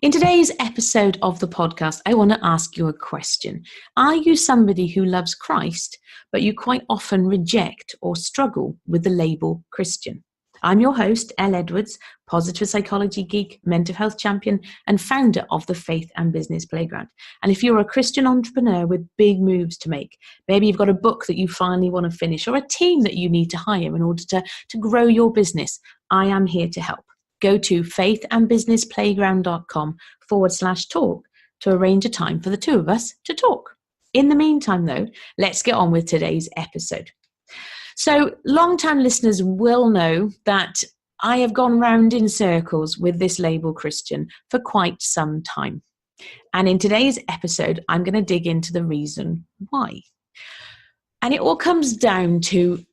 In today's episode of the podcast, I want to ask you a question. Are you somebody who loves Christ, but you quite often reject or struggle with the label Christian? I'm your host, Elle Edwards, positive psychology geek, mental health champion, and founder of the Faith and Business Playground. And if you're a Christian entrepreneur with big moves to make, maybe you've got a book that you finally want to finish or a team that you need to hire in order to grow your business, I am here to help. Go to faithandbusinessplayground.com/talk to arrange a time for the two of us to talk. In the meantime, though, let's get on with today's episode. So, long-time listeners will know that I have gone round in circles with this label Christian for quite some time. And in today's episode, I'm going to dig into the reason why. And it all comes down to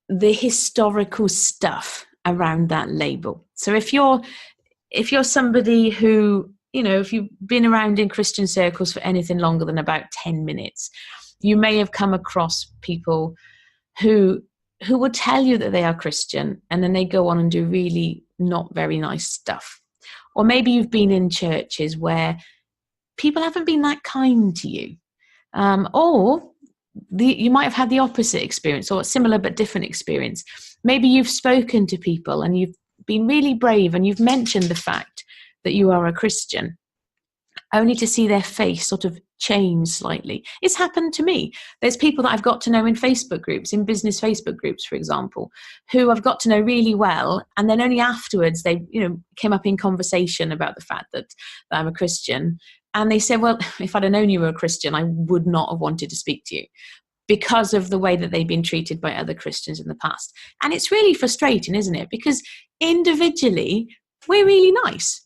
the historical stuff around that label. So if you're somebody who, if you've been around in Christian circles for anything longer than about 10 minutes, you may have come across people who will tell you that they are Christian and then they go on and do really not very nice stuff. Or maybe you've been in churches where people haven't been that kind to you. You might have had the opposite experience or a similar but different experience. Maybe you've spoken to people and you've been really brave and you've mentioned the fact that you are a Christian, only to see their face sort of change slightly. It's happened to me. There's people that I've got to know in Facebook groups, in business Facebook groups, for example, who I've got to know really well. And then only afterwards they, came up in conversation about the fact that I'm a Christian. And they said, well, if I'd have known you were a Christian, I would not have wanted to speak to you because of the way that they've been treated by other Christians in the past. And it's really frustrating, isn't it? Because individually, we're really nice.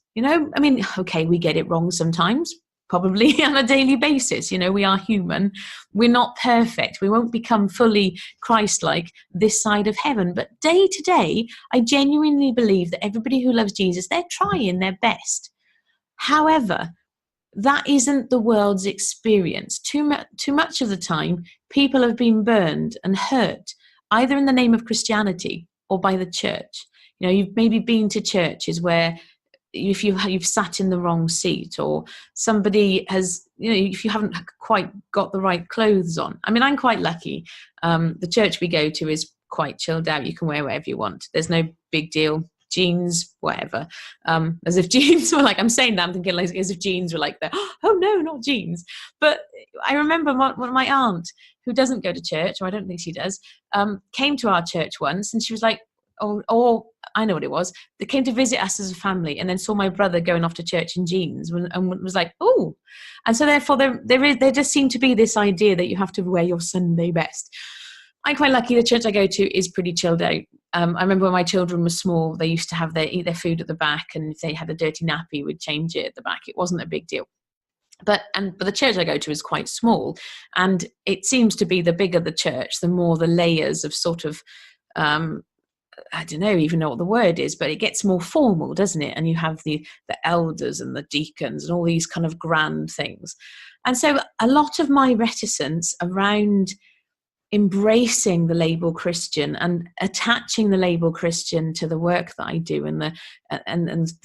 Okay, we get it wrong sometimes, probably on a daily basis. We are human. We're not perfect. We won't become fully Christ-like this side of heaven. But day to day, I genuinely believe that everybody who loves Jesus, they're trying their best. However, that isn't the world's experience. Too much of the time, people have been burned and hurt, either in the name of Christianity or by the church. You've maybe been to churches where if you've sat in the wrong seat, or somebody has, if you haven't quite got the right clothes on. I mean, I'm quite lucky. The church we go to is quite chilled out. You can wear whatever you want. There's no big deal. Jeans, whatever. As if jeans were I'm saying that, I'm thinking as if jeans were oh no, not jeans. But I remember my aunt, who doesn't go to church, or I don't think she does, came to our church once, and she was like, I know what it was. They came to visit us as a family and then saw my brother going off to church in jeans and was like, oh. And so therefore there just seemed to be this idea that you have to wear your Sunday best. I'm quite lucky. The church I go to is pretty chilled out. I remember when my children were small, they used to eat their food at the back, and if they had a dirty nappy, we'd change it at the back. It wasn't a big deal. But the church I go to is quite small, and it seems to be the bigger the church, the more the layers of sort of, I don't even know what the word is, but it gets more formal, doesn't it? And you have the elders and the deacons and all these kind of grand things. And so a lot of my reticence around embracing the label Christian and attaching the label Christian to the work that I do and the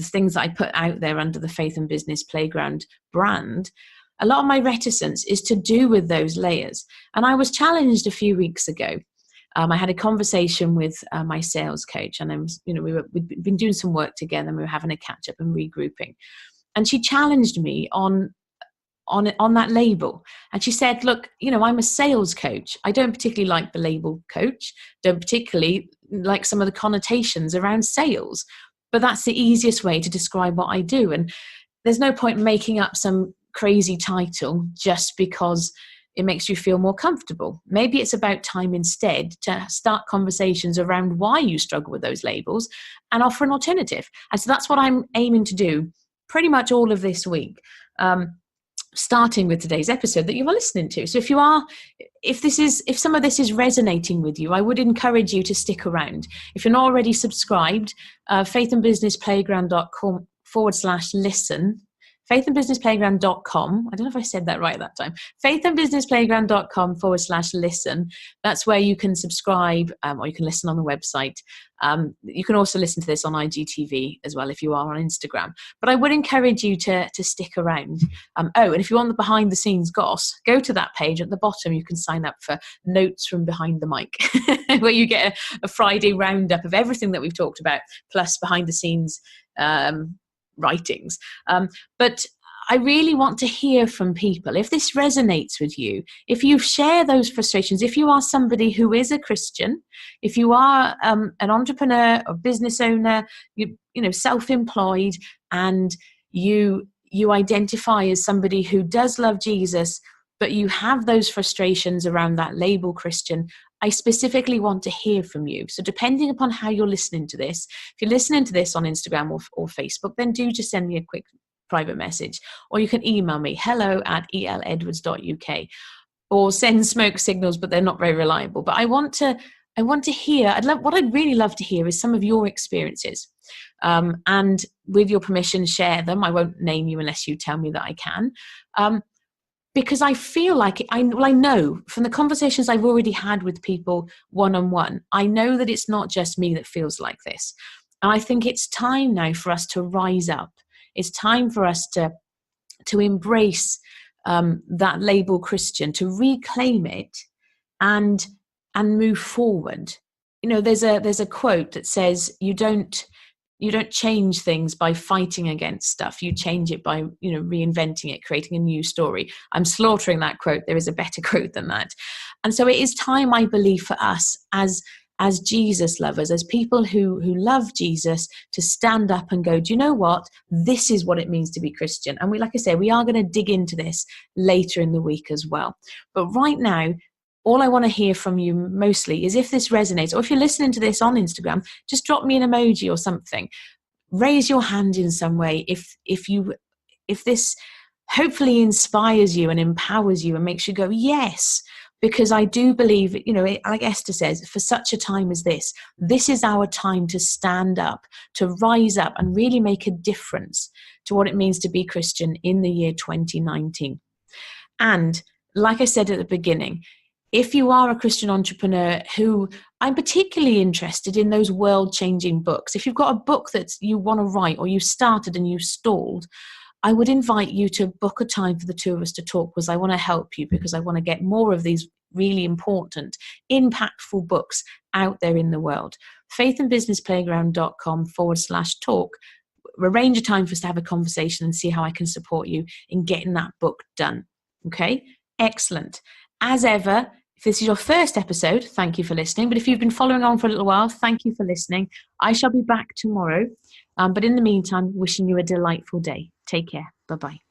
things that I put out there under the Faith and Business Playground brand, a lot of my reticence is to do with those layers. And I was challenged a few weeks ago. I had a conversation with my sales coach, and we'd been doing some work together, and we were having a catch up and regrouping. And she challenged me on that label. And she said, look, I'm a sales coach. I don't particularly like the label coach, don't particularly like some of the connotations around sales, but that's the easiest way to describe what I do. And there's no point making up some crazy title just because it makes you feel more comfortable. Maybe it's about time instead to start conversations around why you struggle with those labels and offer an alternative. And so that's what I'm aiming to do pretty much all of this week. Starting with today's episode that you are listening to. So if some of this is resonating with you, I would encourage you to stick around. If you're not already subscribed, faithandbusinessplayground.com/listen faithandbusinessplayground.com. I don't know if I said that right that time. faithandbusinessplayground.com/listen. That's where you can subscribe, or you can listen on the website. You can also listen to this on IGTV as well if you are on Instagram. But I would encourage you to stick around. And if you want the behind the scenes goss, go to that page at the bottom. You can sign up for notes from behind the mic, where you get a Friday roundup of everything that we've talked about, plus behind the scenes writings. But I really want to hear from people. If this resonates with you, if you share those frustrations, if you are somebody who is a Christian, if you are an entrepreneur or business owner, you know, self-employed, and you identify as somebody who does love Jesus, but you have those frustrations around that label Christian, I specifically want to hear from you. So depending upon how you're listening to this, if you're listening to this on Instagram or Facebook, then do just send me a quick private message, or you can email me hello@eledwards.uk, or send smoke signals, but they're not very reliable. But I want to hear, what I'd really love to hear is some of your experiences. And with your permission, share them. I won't name you unless you tell me that I can. Because I feel like, I know from the conversations I've already had with people one-on-one, I know that it's not just me that feels like this. And I think it's time now for us to rise up. It's time for us to embrace that label Christian, to reclaim it and move forward. You know, there's a quote that says, you don't change things by fighting against stuff. You change it by, reinventing it, creating a new story. I'm slaughtering that quote. There is a better quote than that. And so it is time, I believe, for us as Jesus lovers, as people who love Jesus, to stand up and go, do you know what? This is what it means to be Christian. And like I say, we are going to dig into this later in the week as well. But right now, all I want to hear from you mostly is if this resonates, or if you're listening to this on Instagram, just drop me an emoji or something. Raise your hand in some way if this hopefully inspires you and empowers you and makes you go, yes, because I do believe, like Esther says, for such a time as this is our time to stand up, to rise up and really make a difference to what it means to be Christian in the year 2019. And like I said at the beginning, if you are a Christian entrepreneur who, I'm particularly interested in those world-changing books. If you've got a book that you want to write, or you started and you stalled, I would invite you to book a time for the two of us to talk, because I want to help you, because I want to get more of these really important, impactful books out there in the world. faithandbusinessplayground.com/talk. Arrange a time for us to have a conversation and see how I can support you in getting that book done. Okay? Excellent. As ever, if this is your first episode, thank you for listening. But if you've been following on for a little while, thank you for listening. I shall be back tomorrow. But in the meantime, wishing you a delightful day. Take care. Bye-bye.